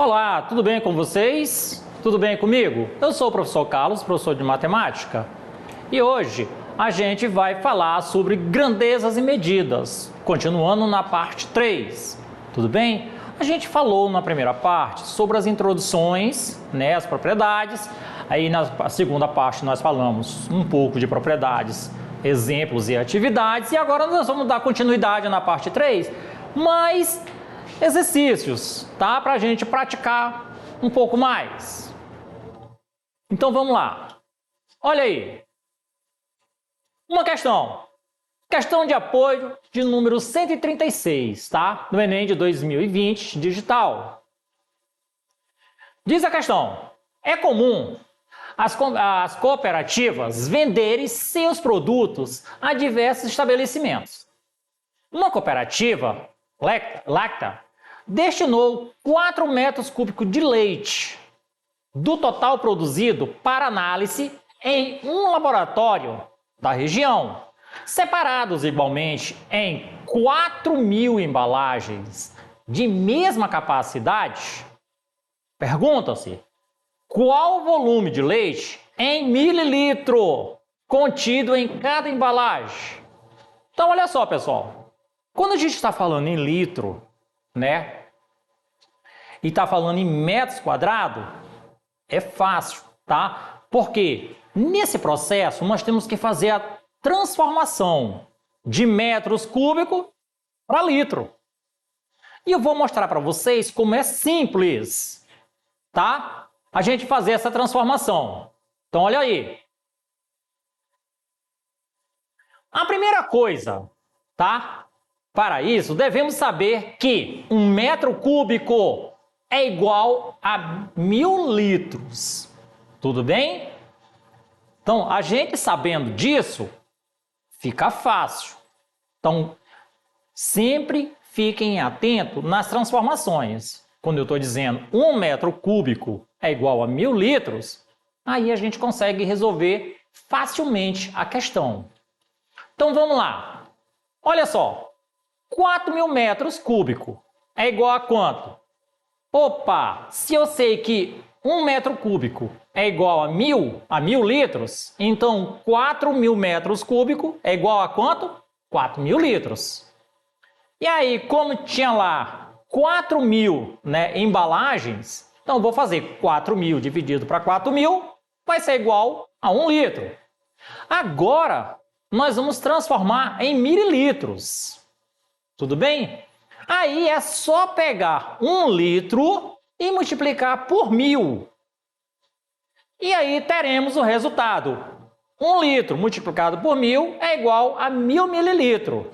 Olá, tudo bem com vocês? Tudo bem comigo? Eu sou o professor Carlos, professor de matemática, e hoje a gente vai falar sobre grandezas e medidas, continuando na parte 3, tudo bem? A gente falou na primeira parte sobre as introduções, as propriedades, aí na segunda parte nós falamos um pouco de propriedades, exemplos e atividades, e agora nós vamos dar continuidade na parte 3, mas exercícios, tá? Para a gente praticar um pouco mais. Então vamos lá. Olha aí. Uma questão. Questão de apoio de número 136, tá? No Enem de 2020, digital. Diz a questão: é comum as cooperativas venderem seus produtos a diversos estabelecimentos. Uma cooperativa, Lacta, destinou 4 metros cúbicos de leite do total produzido para análise em um laboratório da região, separados igualmente em 4.000 embalagens de mesma capacidade. Pergunta-se: qual o volume de leite em mililitro contido em cada embalagem? Então, olha só, pessoal. Quando a gente está falando em litro, e está falando em metros quadrados, é fácil, tá? Porque nesse processo nós temos que fazer a transformação de metros cúbicos para litro. E eu vou mostrar para vocês como é simples, tá? A gente fazer essa transformação. Então, olha aí. A primeira coisa, tá? Para isso, devemos saber que 1 metro cúbico é igual a 1.000 litros. Tudo bem? Então, a gente sabendo disso, fica fácil. Então, sempre fiquem atentos nas transformações. Quando eu estou dizendo 1 metro cúbico é igual a 1.000 litros, aí a gente consegue resolver facilmente a questão. Então, vamos lá. Olha só. 4.000 metros cúbicos é igual a quanto? Opa, se eu sei que 1 metro cúbico é igual a 1.000 litros, então 4.000 metros cúbicos é igual a quanto? 4.000 litros. E aí, como tinha lá 4.000 embalagens, então eu vou fazer 4.000 dividido para 4.000, vai ser igual a 1 litro. Agora, nós vamos transformar em mililitros. Tudo bem? Aí é só pegar 1 litro e multiplicar por 1.000. E aí teremos o resultado. 1 litro multiplicado por 1.000 é igual a 1.000 mililitros.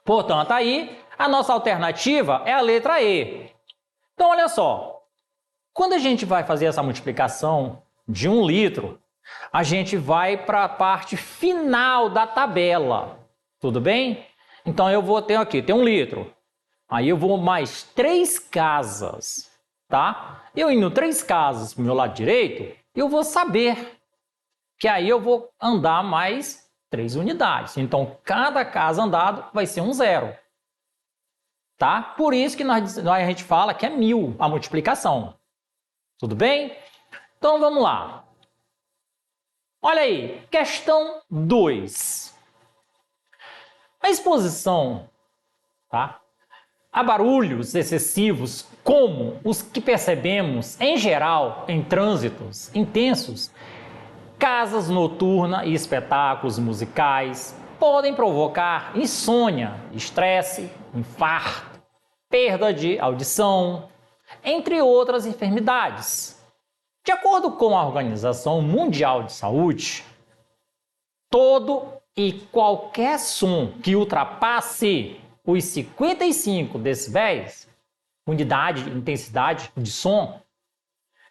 Portanto, aí a nossa alternativa é a letra E. Então, olha só. Quando a gente vai fazer essa multiplicação de 1 litro, a gente vai para a parte final da tabela. Tudo bem? Então, eu vou ter aqui, tem 1 litro. Aí eu vou mais 3 casas, tá? Eu indo 3 casas para o meu lado direito, eu vou saber que aí eu vou andar mais 3 unidades. Então, cada casa andado vai ser um 0. Tá? Por isso que a gente fala que é 1.000 a multiplicação. Tudo bem? Então, vamos lá. Olha aí, questão 2. A exposição, tá, a barulhos excessivos, como os que percebemos em geral em trânsitos intensos, casas noturnas e espetáculos musicais, podem provocar insônia, estresse, infarto, perda de audição, entre outras enfermidades. De acordo com a Organização Mundial de Saúde, todo e qualquer som que ultrapasse os 55 decibéis, unidade de intensidade de som,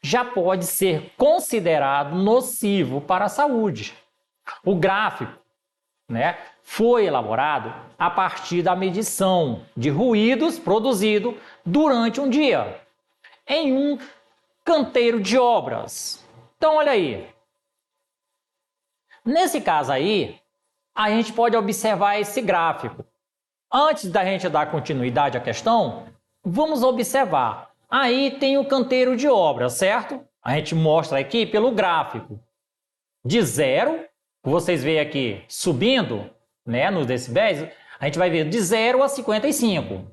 já pode ser considerado nocivo para a saúde. O gráfico, foi elaborado a partir da medição de ruídos produzidos durante um dia em um canteiro de obras. Então, olha aí. Nesse caso aí, a gente pode observar esse gráfico. Antes da gente dar continuidade à questão, vamos observar. Aí tem o canteiro de obra, certo? A gente mostra aqui pelo gráfico. De 0, vocês veem aqui subindo, né, nos decibéis, a gente vai ver de 0 a 55.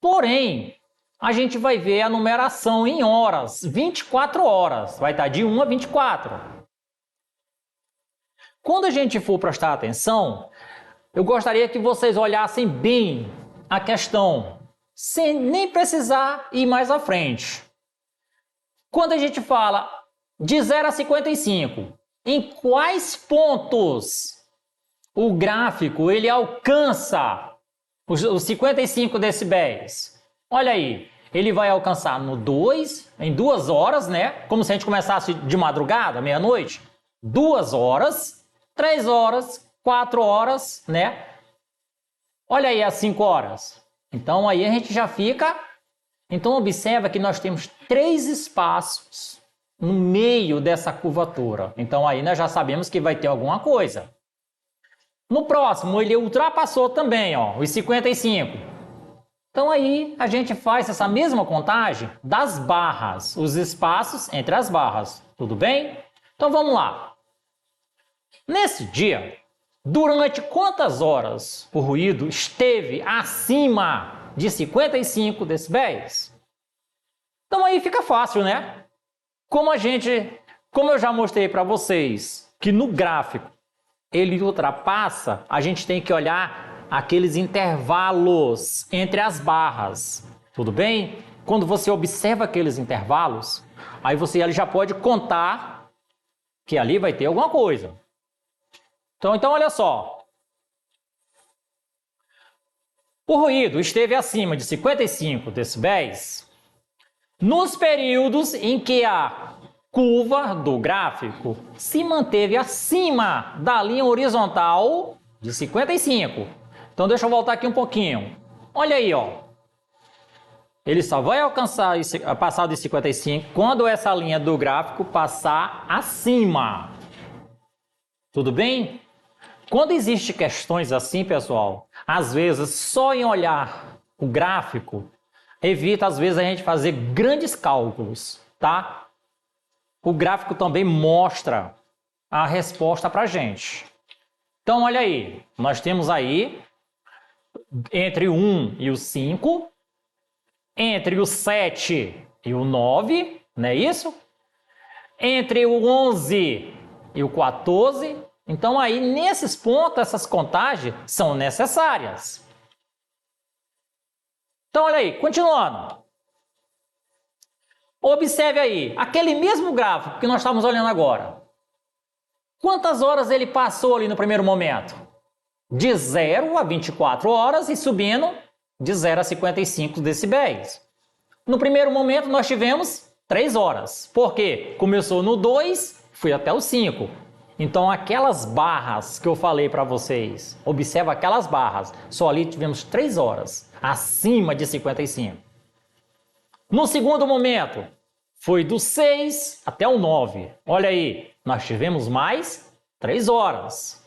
Porém, a gente vai ver a numeração em horas, 24 horas, vai estar de 1 a 24. Quando a gente for prestar atenção, eu gostaria que vocês olhassem bem a questão, sem nem precisar ir mais à frente. Quando a gente fala de 0 a 55, em quais pontos o gráfico ele alcança os 55 decibéis? Olha aí, ele vai alcançar no 2, em 2 horas, né? Como se a gente começasse de madrugada, meia-noite. 2 horas, 3 horas, 4 horas, né? Olha aí as 5 horas. Então aí a gente já fica... Então observa que nós temos 3 espaços no meio dessa curvatura. Então aí nós já sabemos que vai ter alguma coisa. No próximo ele ultrapassou também, ó, os 55. Então aí a gente faz essa mesma contagem das barras, os espaços entre as barras, tudo bem? Então vamos lá. Nesse dia, durante quantas horas o ruído esteve acima de 55 decibéis? Então aí fica fácil, né? Como eu já mostrei para vocês que no gráfico ele ultrapassa, a gente tem que olhar aqueles intervalos entre as barras, tudo bem? Quando você observa aqueles intervalos, aí você já pode contar que ali vai ter alguma coisa. Então olha só. O ruído esteve acima de 55 decibéis nos períodos em que a curva do gráfico se manteve acima da linha horizontal de 55. Então deixa eu voltar aqui um pouquinho. Olha aí, ó. Ele só vai alcançar passar de 55 quando essa linha do gráfico passar acima. Tudo bem? Quando existem questões assim, pessoal, às vezes só em olhar o gráfico evita às vezes a gente fazer grandes cálculos, tá? O gráfico também mostra a resposta para a gente. Então olha aí, nós temos aí entre o 1 e o 5, entre o 7 e o 9, não é isso? Entre o 11 e o 14. Então aí nesses pontos, essas contagens são necessárias. Então olha aí, continuando. Observe aí, aquele mesmo gráfico que nós estamos olhando agora. Quantas horas ele passou ali no primeiro momento? De 0 a 24 horas e subindo de 0 a 55 decibéis. No primeiro momento nós tivemos 3 horas. Por quê? Começou no 2, foi até o 5. Então aquelas barras que eu falei para vocês, observa aquelas barras, só ali tivemos 3 horas, acima de 55. No segundo momento, foi do 6 até o 9. Olha aí, nós tivemos mais 3 horas.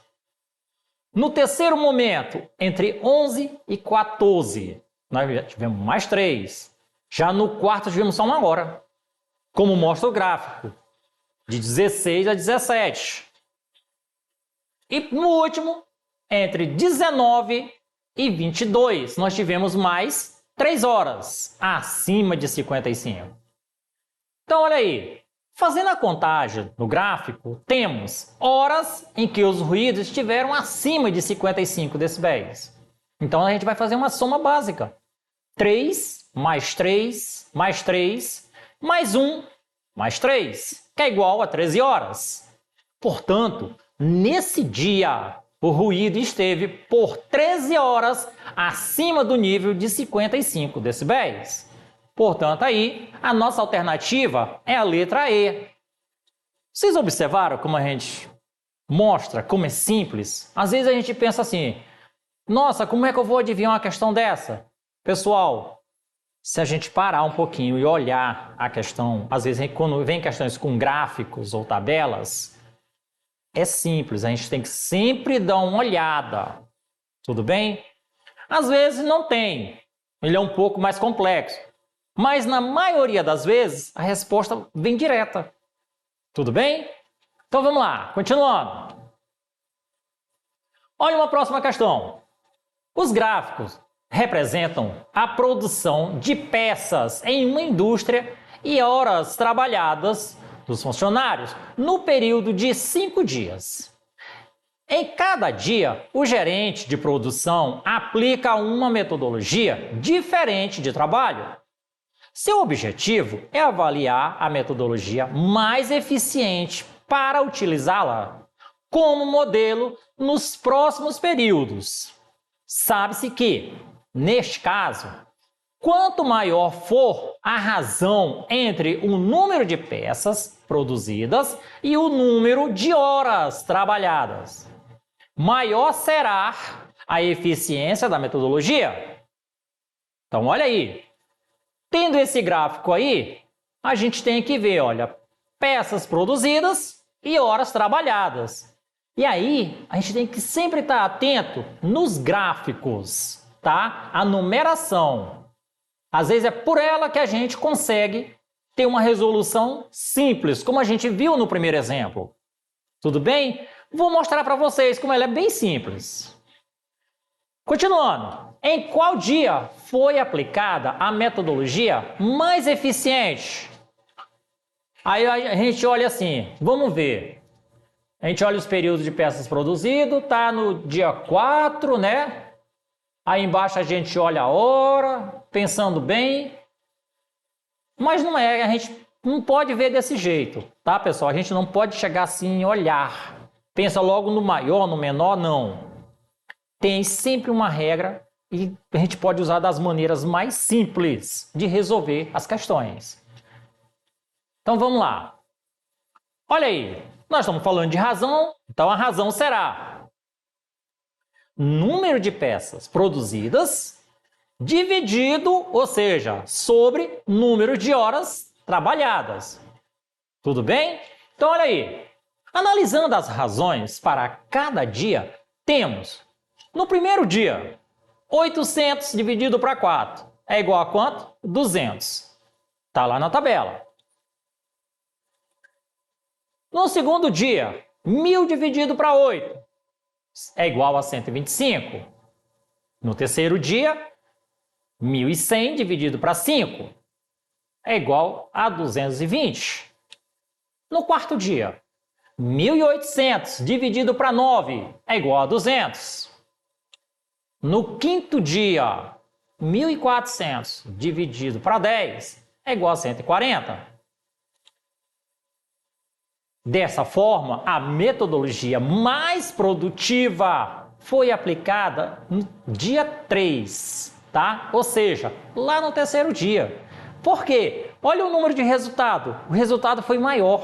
No terceiro momento, entre 11 e 14, nós já tivemos mais 3. Já no quarto, tivemos só 1 hora, como mostra o gráfico, de 16 a 17. E no último, entre 19 e 22, nós tivemos mais 3 horas, acima de 55. Então, olha aí, fazendo a contagem no gráfico, temos horas em que os ruídos estiveram acima de 55 decibéis. Então, a gente vai fazer uma soma básica. 3 mais 3 mais 3 mais 1 mais 3, que é igual a 13 horas. Portanto, nesse dia, o ruído esteve por 13 horas acima do nível de 55 decibéis. Portanto, aí, a nossa alternativa é a letra E. Vocês observaram como a gente mostra, como é simples? Às vezes a gente pensa assim, nossa, como é que eu vou adivinhar uma questão dessa? Pessoal, se a gente parar um pouquinho e olhar a questão, às vezes quando vem questões com gráficos ou tabelas, é simples, a gente tem que sempre dar uma olhada, tudo bem? Às vezes não tem, ele é um pouco mais complexo. Mas na maioria das vezes, a resposta vem direta. Tudo bem? Então vamos lá, continuando. Olha uma próxima questão. Os gráficos representam a produção de peças em uma indústria e horas trabalhadas dos funcionários no período de 5 dias. Em cada dia, o gerente de produção aplica uma metodologia diferente de trabalho. Seu objetivo é avaliar a metodologia mais eficiente para utilizá-la como modelo nos próximos períodos. Sabe-se que, neste caso, quanto maior for a razão entre o número de peças produzidas e o número de horas trabalhadas, maior será a eficiência da metodologia. Então, olha aí. Tendo esse gráfico aí, a gente tem que ver, olha, peças produzidas e horas trabalhadas. E aí, a gente tem que sempre estar atento nos gráficos, tá? A numeração. Às vezes é por ela que a gente consegue ter uma resolução simples, como a gente viu no primeiro exemplo. Tudo bem? Vou mostrar para vocês como ela é bem simples. Continuando. Em qual dia foi aplicada a metodologia mais eficiente? Aí a gente olha assim, vamos ver. A gente olha os períodos de peças produzidas, tá no dia 4, né? Aí embaixo a gente olha a hora, pensando bem. Mas não é, a gente não pode ver desse jeito, tá, pessoal? A gente não pode chegar assim e olhar. Pensa logo no maior, no menor, não. Tem sempre uma regra e a gente pode usar das maneiras mais simples de resolver as questões. Então vamos lá. Olha aí, nós estamos falando de razão, então a razão será número de peças produzidas dividido, ou seja, sobre número de horas trabalhadas. Tudo bem? Então olha aí, analisando as razões para cada dia, temos no primeiro dia 800 dividido para 4 é igual a quanto? 200. Está lá na tabela. No segundo dia, 1000 dividido para 8 é igual a 125. No terceiro dia, 1100 dividido para 5 é igual a 220. No quarto dia, 1800 dividido para 9 é igual a 200. No quinto dia, 1400 dividido para 10 é igual a 140. Dessa forma, a metodologia mais produtiva foi aplicada no dia 3, tá? Ou seja, lá no terceiro dia. Por quê? Olha o número de resultado. O resultado foi maior,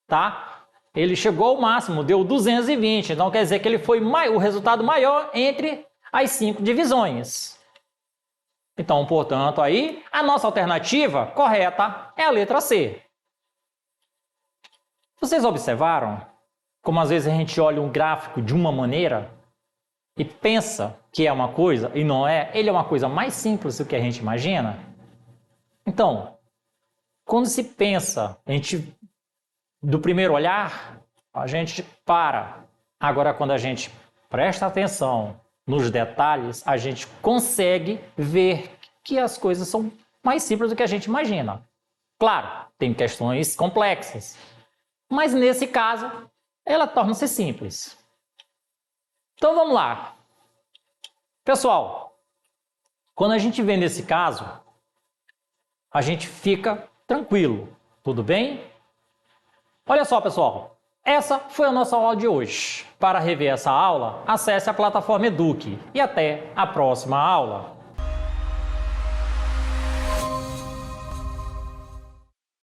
tá? Ele chegou ao máximo, deu 220. Então quer dizer que ele foi o resultado maior entre as 5 divisões. Então, portanto, aí a nossa alternativa correta é a letra C. Vocês observaram como às vezes a gente olha um gráfico de uma maneira e pensa que é uma coisa e não é? Ele é uma coisa mais simples do que a gente imagina? Então, quando se pensa, do primeiro olhar, a gente para. Agora, quando a gente presta atenção nos detalhes, a gente consegue ver que as coisas são mais simples do que a gente imagina. Claro, tem questões complexas, mas nesse caso, ela torna-se simples. Então vamos lá. Pessoal, quando a gente vê nesse caso, a gente fica tranquilo, tudo bem? Olha só, pessoal. Essa foi a nossa aula de hoje. Para rever essa aula, acesse a plataforma Eduque e até a próxima aula.